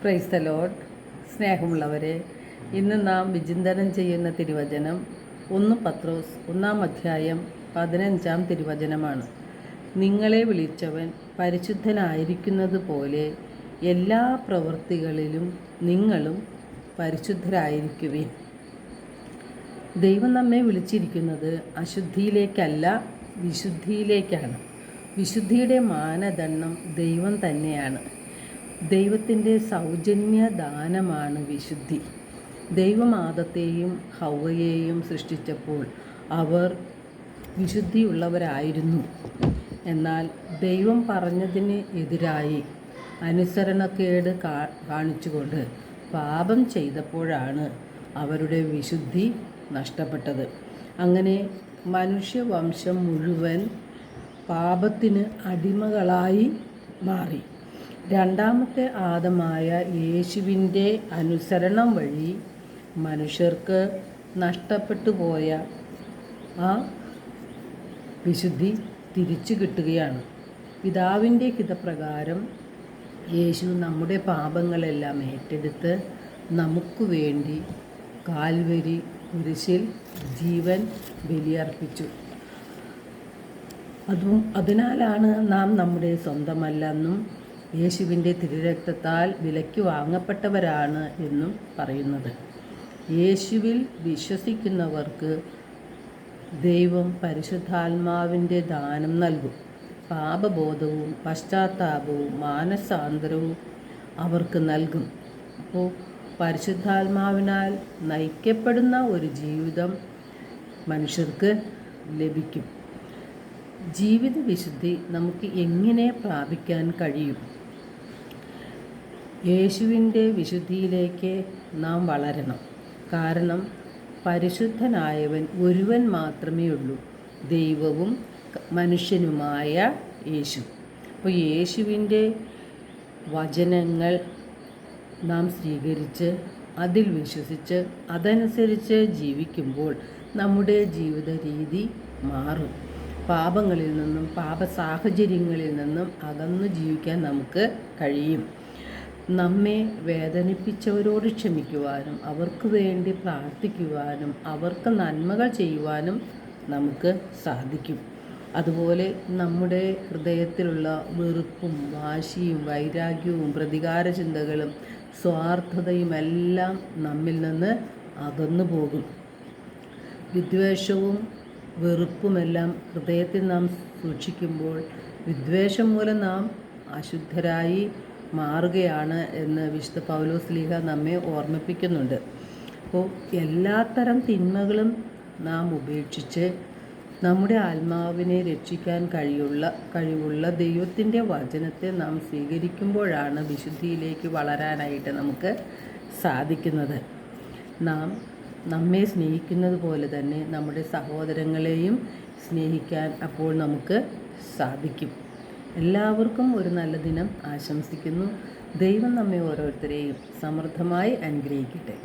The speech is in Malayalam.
Praise the Lord. സ്നേഹമുള്ളവരെ, ഇന്ന് നാം വിചിന്തനം ചെയ്യുന്ന തിരുവചനം 1 പത്രോസ് 1 അധ്യായം 15 തിരുവചനമാണ്. നിങ്ങളെ വിളിച്ചവൻ പരിശുദ്ധനായിരിക്കുന്നത് പോലെ എല്ലാ പ്രവൃത്തികളിലും നിങ്ങളും പരിശുദ്ധരായിരിക്കുവിൻ. ദൈവം നമ്മെ വിളിച്ചിരിക്കുന്നത് അശുദ്ധിയിലേക്കല്ല, വിശുദ്ധിയിലേക്കാണ്. വിശുദ്ധിയുടെ മാനദണ്ഡം ദൈവം തന്നെയാണ്. ദൈവത്തിൻ്റെ സൗജന്യ ദാനമാണ് വിശുദ്ധി. ദൈവം ആദത്തെയും ഹവ്വയെയും സൃഷ്ടിച്ചപ്പോൾ അവർ വിശുദ്ധിയുള്ളവരായിരുന്നു. എന്നാൽ ദൈവം പറഞ്ഞതിന് എതിരായി അനുസരണക്കേട് കാണിച്ചുകൊണ്ട് പാപം ചെയ്തപ്പോഴാണ് അവരുടെ വിശുദ്ധി നഷ്ടപ്പെട്ടത്. അങ്ങനെ മനുഷ്യവംശം മുഴുവൻ പാപത്തിന് അടിമകളായി മാറി. രണ്ടാമത്തെ ആദമായ യേശുവിൻ്റെ അനുസരണം വഴി മനുഷ്യർക്ക് നഷ്ടപ്പെട്ടു പോയ ആ വിശുദ്ധി തിരിച്ചു കിട്ടുകയാണ്. പിതാവിൻ്റെ ഹിതപ്രകാരം യേശു നമ്മുടെ പാപങ്ങളെല്ലാം ഏറ്റെടുത്ത് നമുക്ക് വേണ്ടി കാൽവരി കുരിശിൽ ജീവൻ ബലിയർപ്പിച്ചു. അതിനാലാണ് നാം നമ്മുടെ സ്വന്തമല്ലെന്നും യേശുവിൻ്റെ തിരുരക്തത്താൽ വിലയ്ക്ക് വാങ്ങപ്പെട്ടവരാണ് എന്നും പറയുന്നത്. യേശുവിൽ വിശ്വസിക്കുന്നവർക്ക് ദൈവം പരിശുദ്ധാത്മാവിൻ്റെ ദാനം നൽകും. പാപബോധവും പശ്ചാത്താപവും മാനസാന്തരവും അവർക്ക് നൽകും. അപ്പോൾ പരിശുദ്ധാത്മാവിനാൽ നയിക്കപ്പെടുന്ന ഒരു ജീവിതം മനുഷ്യർക്ക് ലഭിക്കും. ജീവിത വിശുദ്ധി നമുക്ക് എങ്ങനെ പ്രാപിക്കാൻ കഴിയും? യേശുവിൻ്റെ വിശുദ്ധിയിലേക്ക് നാം വളരണം. കാരണം പരിശുദ്ധനായവൻ ഒരുവൻ മാത്രമേ ഉള്ളൂ, ദൈവവും മനുഷ്യനുമായ യേശു. അപ്പോൾ യേശുവിൻ്റെ വചനങ്ങൾ നാം സ്വീകരിച്ച് അതിൽ വിശ്വസിച്ച് അതനുസരിച്ച് ജീവിക്കുമ്പോൾ നമ്മുടെ ജീവിത രീതി മാറും. പാപങ്ങളിൽ നിന്നും പാപ സാഹചര്യങ്ങളിൽ നിന്നും അകന്നു ജീവിക്കാൻ നമുക്ക് കഴിയും. നമ്മെ വേദനിപ്പിച്ചവരോട് ക്ഷമിക്കുവാനും അവർക്ക് വേണ്ടി പ്രാർത്ഥിക്കുവാനും അവർക്ക് നന്മകൾ ചെയ്യുവാനും നമുക്ക് സാധിക്കും. അതുപോലെ നമ്മുടെ ഹൃദയത്തിലുള്ള വെറുപ്പും വാശിയും വൈരാഗ്യവും പ്രതികാര ചിന്തകളും സ്വാർത്ഥതയുമെല്ലാം നമ്മിൽ നിന്ന് അകന്നു പോകും. വിദ്വേഷവും വെറുപ്പുമെല്ലാം ഹൃദയത്തിൽ നാം സൂക്ഷിക്കുമ്പോൾ വിദ്വേഷം മൂലം നാം അശുദ്ധരായി മാറുകയാണ് എന്ന് വിശുദ്ധ പൗലോസ്ലീഹ നമ്മെ ഓർമ്മിപ്പിക്കുന്നുണ്ട്. അപ്പോൾ എല്ലാത്തരം തിന്മകളും നാം ഉപേക്ഷിച്ച് നമ്മുടെ ആത്മാവിനെ രക്ഷിക്കാൻ കഴിവുള്ള ദൈവത്തിൻ്റെ വചനത്തെ നാം സ്വീകരിക്കുമ്പോഴാണ് വിശുദ്ധിയിലേക്ക് വളരാനായിട്ട് നമുക്ക് സാധിക്കുന്നത്. നമ്മെ സ്നേഹിക്കുന്നത് പോലെ തന്നെ നമ്മുടെ സഹോദരങ്ങളെയും സ്നേഹിക്കാൻ അപ്പോൾ നമുക്ക് സാധിക്കും. എല്ലാവർക്കും ഒരു നല്ല ദിനം ആശംസിക്കുന്നു. ദൈവം നമ്മെ ഓരോരുത്തരെയും സമൃദ്ധമായി അനുഗ്രഹിക്കട്ടെ.